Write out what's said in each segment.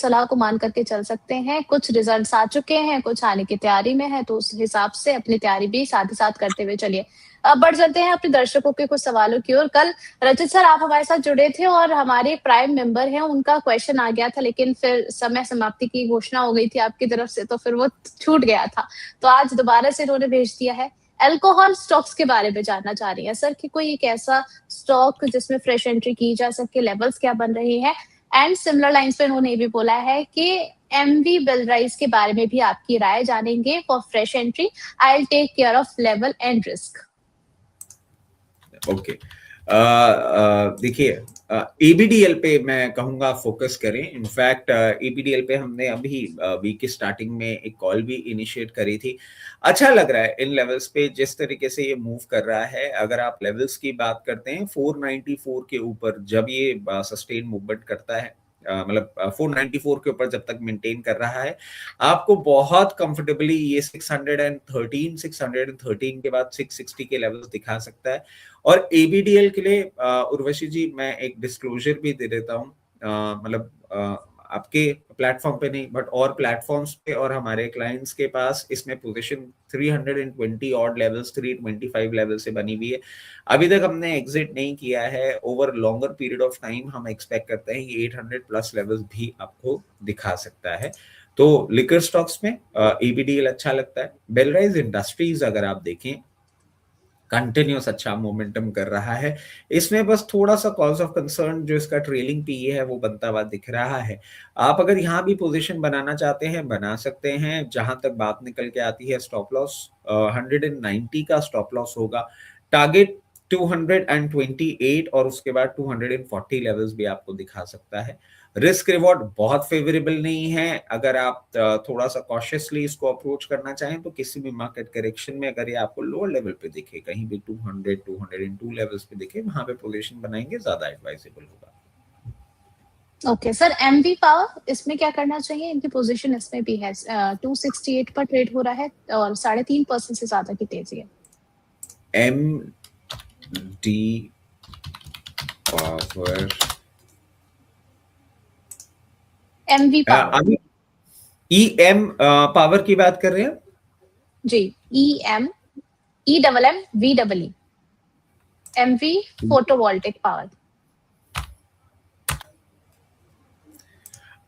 सलाह को मान करके चल सकते हैं। कुछ रिजल्ट्स आ चुके हैं, कुछ आने की तैयारी में है, तो उस हिसाब से अपनी तैयारी भी साथ ही साथ करते हुए चलिए। अब बढ़ चलते हैं अपने दर्शकों के कुछ सवालों की ओर। कल रचित सर आप हमारे साथ जुड़े थे और हमारे प्राइम मेंबर हैं, उनका क्वेश्चन आ गया था, लेकिन फिर समय समाप्ति की घोषणा हो गई थी आपकी तरफ से, तो फिर वो छूट गया था। तो आज दोबारा से इन्होंने भेज दिया है। अल्कोहल स्टॉक्स के बारे में जानना चाह रही है सर कि कोई एक ऐसा स्टॉक जिसमें फ्रेश एंट्री की जा सके, लेवल्स क्या बन रहे हैं। एंड सिमिलर लाइंस पे उन्होंने ये भी बोला है कि एमवी बिलराइज के बारे में भी आपकी राय जानेंगे for fresh entry. I will take care of level and risk. Okay, देखिए एबीडीएल पे मैं कहूंगा फोकस करें। इनफैक्ट एबीडीएल पे हमने अभी वीक की स्टार्टिंग में एक कॉल भी इनिशिएट करी थी। अच्छा लग रहा है इन लेवल्स पे जिस तरीके से ये मूव कर रहा है। अगर आप लेवल्स की बात करते हैं 494 के ऊपर जब ये सस्टेन मूवमेंट करता है, मतलब 494 के ऊपर जब तक मेंटेन कर रहा है, आपको बहुत कंफर्टेबली ये 613 के बाद 660 के लेवल्स दिखा सकता है। और एबीडीएल के लिए उर्वशी जी मैं एक डिस्क्लोजर भी दे देता हूँ, मतलब आपके प्लेटफॉर्म पे नहीं बट और प्लेटफॉर्म्स पे और हमारे क्लाइंट्स के पास इसमें पोजीशन 320 ऑड लेवल्स 325 लेवल से बनी हुई है। अभी तक हमने एग्जिट नहीं किया है। Over longer period of time हम एक्सपेक्ट करते हैं कि 800 प्लस लेवल्स भी आपको दिखा सकता है। तो लिकर स्टॉक्स में एबीडीएल अच्छा लगता है। बेलराइज इंडस्ट्रीज अगर आप देखें कंटिन्यूस अच्छा मोमेंटम कर रहा है। इसमें बस थोड़ा सा कॉज ऑफ कंसर्न जो इसका ट्रेलिंग पीई है वो बनता हुआ दिख रहा है। आप अगर यहाँ भी पोजीशन बनाना चाहते हैं बना सकते हैं। जहां तक बात निकल के आती है स्टॉप लॉस 190 का स्टॉप लॉस होगा। टारगेट 228 और उसके बाद 240 लेवल्स भी आपको दिखा सकता है। रिस्क रिवॉर्ड बहुत फेवरेबल नहीं है। अगर आप थोड़ा सा कॉशियसली इसको अप्रोच करना चाहें तो किसी भी मार्केट करेक्शन में अगर ये आपको लोअर लेवल पे दिखे, कहीं भी 200 202 लेवल्स पे दिखे, वहां पे पोजीशन बनाएंगे ज्यादा एडवाइजेबल होगा। ओके सर, एमवी पावर इसमें क्या करना चाहिए? इनकी पोजीशन इसमें भी है 268 पर ट्रेड हो रहा है और 3.5% से ज्यादा की तेजी है। M D power, MV power, अभी ईएम पावर की बात कर रहे हैं जी। EM EMM VEE MV photovoltaic power.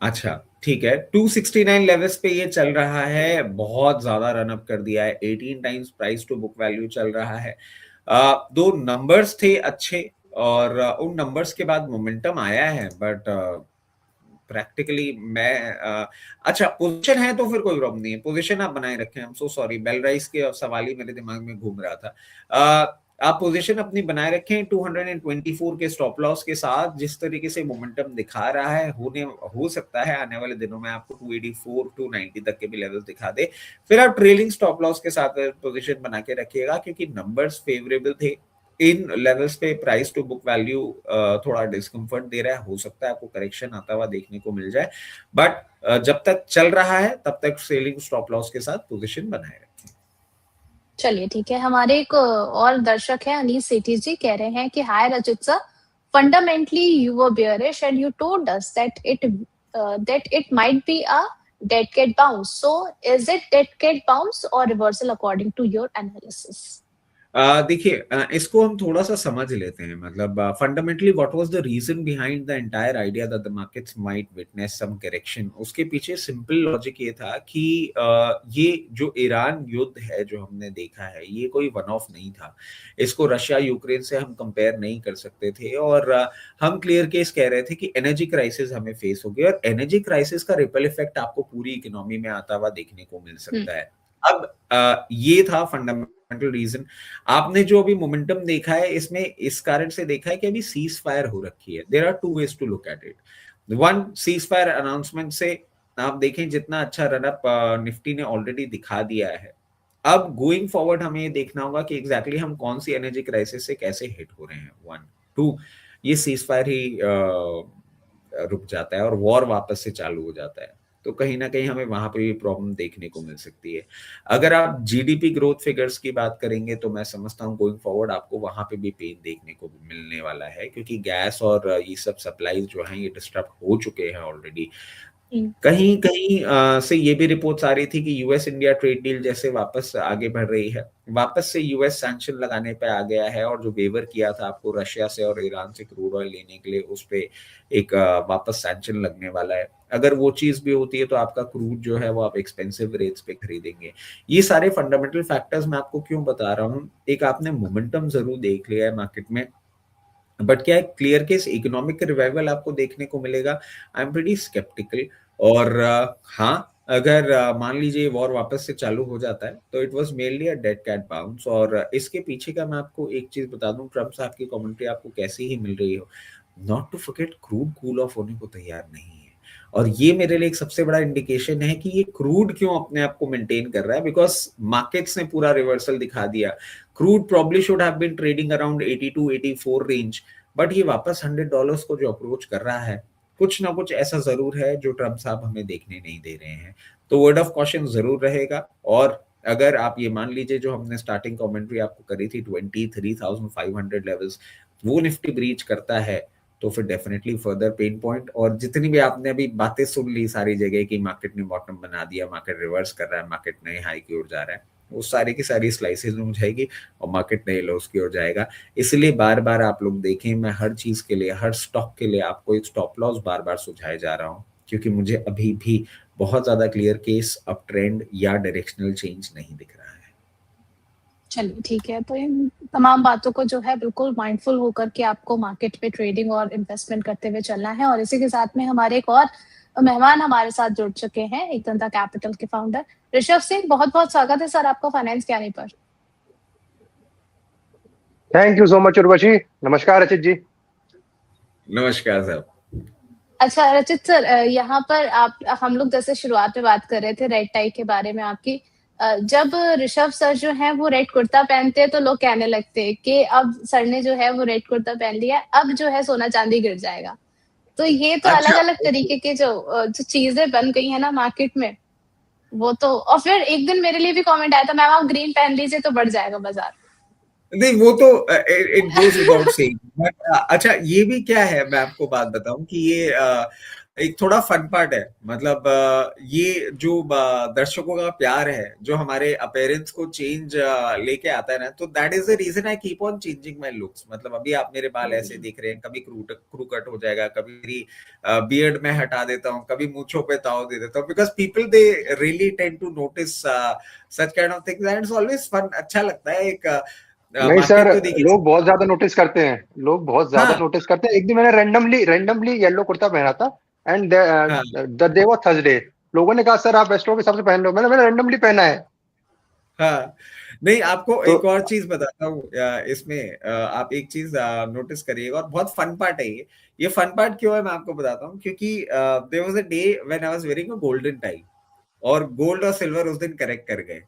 अच्छा ठीक है, 269 लेवल्स पे ये चल रहा है। बहुत ज्यादा रनअप कर दिया है, 18 times price to book value चल रहा है। दो नंबर्स थे अच्छे और उन नंबर्स के बाद मोमेंटम आया है बट प्रैक्टिकली मैं अच्छा पोजीशन है तो फिर कोई प्रॉब्लम नहीं है। पोजीशन आप बनाए रखें। I am so sorry, Belrise के सवाल ही मेरे दिमाग में घूम रहा था। आप पोजीशन अपनी बनाए रखें 224 के स्टॉप लॉस के साथ। जिस तरीके से मोमेंटम दिखा रहा है हो सकता है आने वाले दिनों में आपको 284 290 तक के भी लेवल्स दिखा दे। फिर आप ट्रेलिंग स्टॉप लॉस के साथ पोजीशन बना के रखिएगा क्योंकि नंबर्स फेवरेबल थे। इन लेवल्स पे प्राइस टू बुक वैल्यू थोड़ा डिस्कम्फर्ट दे रहा है। हो सकता है आपको करेक्शन आता हुआ देखने को मिल जाए बट जब तक चल रहा है तब तक सेलिंग स्टॉप लॉस के साथ पोजीशन बनाए रखें। चलिए ठीक है। हमारे एक और दर्शक है अनीस सेठी जी, कह रहे हैं कि हाय रचित sir, fundamentally you were bearish and you told us that it might be a dead cat bounce. So is it dead cat bounce or reversal according to your analysis? देखिए इसको हम थोड़ा सा समझ लेते हैं। मतलब fundamentally what was the reason behind the entire idea that the markets might witness some correction. उसके पीछे सिंपल लॉजिक ये था कि ये जो ईरान युद्ध है जो हमने देखा है ये कोई वन ऑफ नहीं था। इसको रशिया यूक्रेन से हम कंपेयर नहीं कर सकते थे और हम क्लियर केस कह रहे थे कि एनर्जी क्राइसिस हमें फेस होगी और एनर्जी क्राइसिस का रिपल इफेक्ट आपको पूरी इकोनॉमी में आता हुआ देखने को मिल सकता है। अब ये था फंडामेंटल रीजन। आपने जो अभी मोमेंटम देखा है इसमें इस कारण से देखा है कि अभी सीज फायर हो रखी है। There are two ways to look at it. One, ceasefire announcement से आप देखें जितना अच्छा रनअप निफ्टी ने ऑलरेडी दिखा दिया है। अब गोइंग फॉरवर्ड हमें ये देखना होगा कि एग्जैक्टली हम कौन सी एनर्जी क्राइसिस से कैसे हिट हो रहे हैं। वन, टू, ये सीज फायर ही रुक जाता है और वॉर वापस से चालू हो जाता है तो कहीं ना कहीं हमें वहां पे भी प्रॉब्लम देखने को मिल सकती है। अगर आप जीडीपी ग्रोथ फिगर्स की बात करेंगे तो मैं समझता हूँ गोइंग फॉरवर्ड आपको वहां पे भी पेन देखने को मिलने वाला है क्योंकि गैस और ये सब सप्लाईज जो हैं ये डिस्टर्ब हो चुके हैं ऑलरेडी। कहीं कहीं से ये भी रिपोर्ट्स आ रही थी कि यूएस इंडिया ट्रेड डील जैसे वापस आगे बढ़ रही है, वापस से यूएस सैंक्शन लगाने पे आ गया है, और जो वेवर किया था आपको रशिया से और ईरान से क्रूड ऑयल लेने के लिए, उस पे एक वापस सैंक्शन लगने वाला है। अगर वो चीज भी होती है तो आपका क्रूड जो है वो आप एक्सपेंसिव रेट्स पे खरीदेंगे। ये सारे फंडामेंटल फैक्टर्स मैं आपको क्यों बता रहा हूँ, एक आपने मोमेंटम जरूर देख लिया है मार्केट में, बट क्या एक क्लियर केस इकोनॉमिक रिवाइवल आपको देखने को मिलेगा? I am pretty sceptical. और हाँ, अगर मान लीजिए वॉर वापस से चालू हो जाता है तो it was mainly a dead cat bounce. और इसके पीछे का मैं आपको एक चीज बता दूं, ट्रम्प साहब की कमेंट्री आपको कैसी ही मिल रही हो, not to forget crude cool off होने को तैयार नहीं है। और ये मेरे लिए एक सबसे बड़ा इंडिकेशन है कि ये क्रूड क्यों अपने आप को मेंटेन कर रहा है, बिकॉज मार्केट्स ने पूरा रिवर्सल दिखा दिया। Crude probably should have been trading around 82 84 range, but ये वापस $100 को जो अप्रोच कर रहा है, कुछ ना कुछ ऐसा जरूर है जो ट्रम्प साहब हमें देखने नहीं दे रहे हैं। तो वर्ड ऑफ कॉशन जरूर रहेगा। और अगर आप ये मान लीजिए जो हमने स्टार्टिंग कमेंट्री आपको करी थी 23,500 लेवल्स, वो निफ्टी ब्रीच करता है तो फिर डेफिनेटली फर्दर पेन पॉइंट। और जितनी भी आपने अभी बातें सुन ली सारी जगह की मार्केट ने बॉटम बना दिया, मार्केट रिवर्स कर रहा है, मार्केट नए हाई की ओर जा रहा है, वो सारी की सारी स्लाइसेस में हो जाएगी और मार्केट नए लोस की ओर जाएगा। इसलिए बार बार आप लोग देखें, मैं हर चीज के लिए, हर स्टॉक के लिए आपको एक स्टॉप लॉस बार बार सुझाए जा रहा हूँ, क्योंकि मुझे अभी भी बहुत ज्यादा क्लियर केस अप ट्रेंड या डायरेक्शनल चेंज नहीं दिख रहा है। चलिए ठीक है, तो इन तमाम बातों को जो है बिल्कुल माइंडफुल होकर के आपको मार्केट में ट्रेडिंग और इन्वेस्टमेंट करते हुए चलना है। और इसी के साथ में हमारे एक और मेहमान हमारे साथ जुड़ चुके हैं, एक धंधा कैपिटल के फाउंडर ऋषभ सिंह। बहुत बहुत स्वागत है सर आपका फाइनेंस ज्ञानी पर। Thank you so much Urvashi. नमस्कार रचित जी। नमस्कार साहब। अच्छा रचित सर, यहाँ पर आप, हम लोग जैसे शुरुआत में बात कर रहे थे रेड टाई के बारे में आपकी, जब ऋषभ सर जो है वो रेड कुर्ता पहनते हैं तो लोग कहने लगते हैं कि अब सर ने जो है वो रेड कुर्ता पहन लिया, अब जो है सोना चांदी गिर जाएगा। तो ये तो अलग अच्छा, अलग तरीके के जो चीजें बन गई है ना मार्केट में, वो तो। और फिर एक दिन मेरे लिए भी कमेंट आया था, मैम आप ग्रीन पहन लीजिए तो बढ़ जाएगा बाजार। नहीं वो तो it goes without saying, but अच्छा ये भी क्या है, मैं आपको बात बताऊं कि ये एक थोड़ा फन पार्ट है। मतलब ये जो दर्शकों का प्यार है जो हमारे अपीयरेंस को चेंज लेके आता है ना, तो that is the reason I keep on changing my looks. मतलब अभी आप मेरे बाल ऐसे दिख रहे हैं, कभी क्रू कट हो जाएगा, कभी बियर्ड में हटा देता हूँ, कभी मूंछों पे ताव दे देता हूँ, because people they really tend to notice such kind of things and it's always fun. अच्छा लगता है। एक नहीं सर, मार्केट तो देखिए। लोग बहुत ज्यादा नोटिस करते हैं, लोग बहुत ज्यादा हाँ नोटिस करते हैं। एक दिन मैंने रैंडमली येलो कुर्ता पहना था एंड हाँ द डे वाज थर्सडे। लोगों ने कहा सर आप वेस्ट्रो के हिसाब से पहन रहे हो। मैंने रैंडमली पहना है। हाँ। नहीं आपको तो एक और चीज बताता हूँ इसमें आप एक चीज नोटिस करिएगा, और बहुत फन पार्ट है ये फन पार्ट क्यों है मैं आपको बताता हूँ, क्योंकि there was a day when I was wearing a golden tie, और गोल्ड और सिल्वर उस दिन करेक्ट कर गए।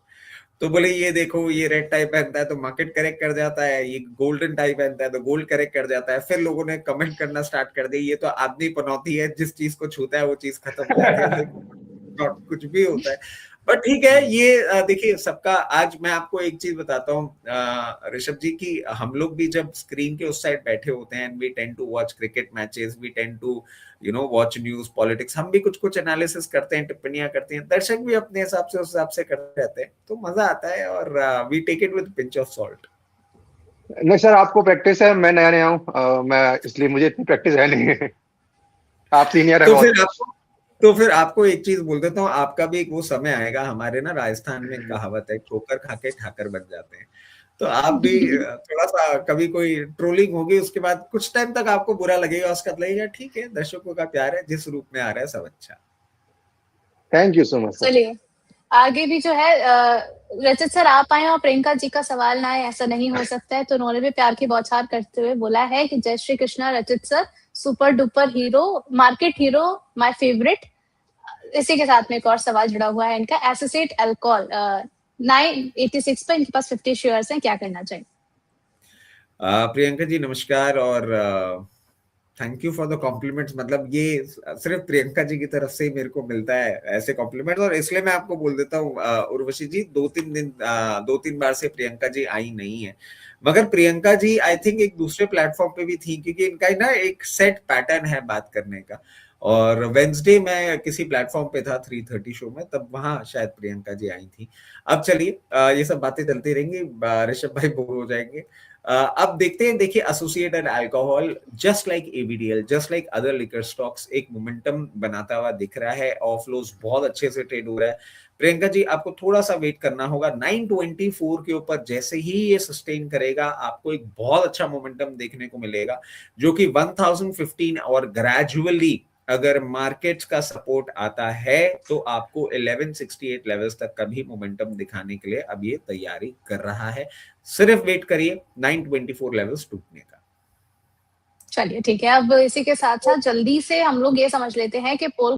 तो बोले ये देखो ये रेड टाई पहनता है तो मार्केट करेक्ट कर जाता है, ये गोल्डन टाई पहनता है तो गोल्ड करेक्ट कर जाता है। फिर लोगों ने कमेंट करना स्टार्ट कर दिया, ये तो आदमी पनौती है, जिस चीज को छूता है वो चीज खत्म हो जाती है। कुछ भी होता है। बट ठीक है, ये देखिए सबका। आज मैं आपको एक चीज बताता हूँ ऋषभ जी की, हम लोग भी जब स्क्रीन के उस साइड बैठे होते हैं, we tend to watch cricket matches, we tend to watch news politics, हम भी कुछ कुछ एनालिसिस करते हैं, टिप्पणियां करते हैं, दर्शक भी अपने हिसाब से उस हिसाब से करते रहते हैं, तो मजा आता है। और we take it with pinch of salt. नहीं सर, आपको प्रैक्टिस है, मैं नया नया हूँ, मैं इसलिए मुझे इतनी प्रैक्टिस है नहीं। आप सीनियर है तो बहुत। फिर आपको तो फिर आपको एक चीज बोल देता हूँ, आपका भी एक वो समय आएगा, हमारे ना राजस्थान में एक कहावत है, ठोकर खा के ठाकर बन जाते हैं। तो आप भी थोड़ा सा कभी कोई ट्रोलिंग होगी, उसके बाद कुछ टाइम तक आपको बुरा लगेगा, उसका लगेगा ठीक है दर्शकों का प्यार है, जिस रूप में आ रहा है सब अच्छा। Thank you so much sir. चलिए आगे भी जो है रचित सर आप आए और प्रियंका जी का सवाल ना आए, ऐसा नहीं हो सकता है। तो उन्होंने भी प्यार की बौछार करते हुए बोला है कि जय श्री कृष्णा रचित sir, super duper hero, market hero, my favourite. इसी के साथ में एक और सवाल जुड़ा हुआ है इनका, एसोसिएट अल्कोहल 986 पर इनके पास 50 शेयर्स हैं, क्या करना चाहिए? प्रियंका जी नमस्कार, और thank you for the compliments. मतलब ये सिर्फ प्रियंका जी की तरफ से ही मेरे को मिलता है ऐसे कॉम्प्लीमेंट्स, और इसलिए मैं आपको बोल देता हूँ उर्वशी जी, 2-3 बार से प्रियंका जी आई नहीं है। मगर प्रियंका जी आई थिंक एक दूसरे प्लेटफॉर्म पे भी थी, क्योंकि इनका ना एक सेट पैटर्न है बात करने का, और वेंसडे मैं किसी प्लेटफॉर्म पे था 3:30 शो में, तब वहां शायद प्रियंका जी आई थी। अब चलिए ये सब बातें चलती रहेंगी, ऋषभ भाई बोर हो जाएंगे। अब देखते हैं, देखिए associated alcohol just like ABDL, just like other liquor stocks एक मोमेंटम बनाता हुआ दिख रहा है, ऑफलोज बहुत अच्छे से ट्रेड हो रहा है। प्रियंका जी आपको थोड़ा सा वेट करना होगा, 924 के ऊपर जैसे ही ये सस्टेन करेगा आपको एक बहुत अच्छा मोमेंटम देखने को मिलेगा, जो कि 1015 और ग्रेजुअली अगर मार्केट्स का सपोर्ट आता है तो आपको 1168 लेवल्स तक का भी मोमेंटम दिखाने के लिए अब ये तैयारी कर रहा है। सिर्फ वेट करिए 924 लेवल्स टूटने का। चलिए ठीक है, अब इसी के साथ साथ जल्दी से हम लोग ये समझ लेते हैं कि पोल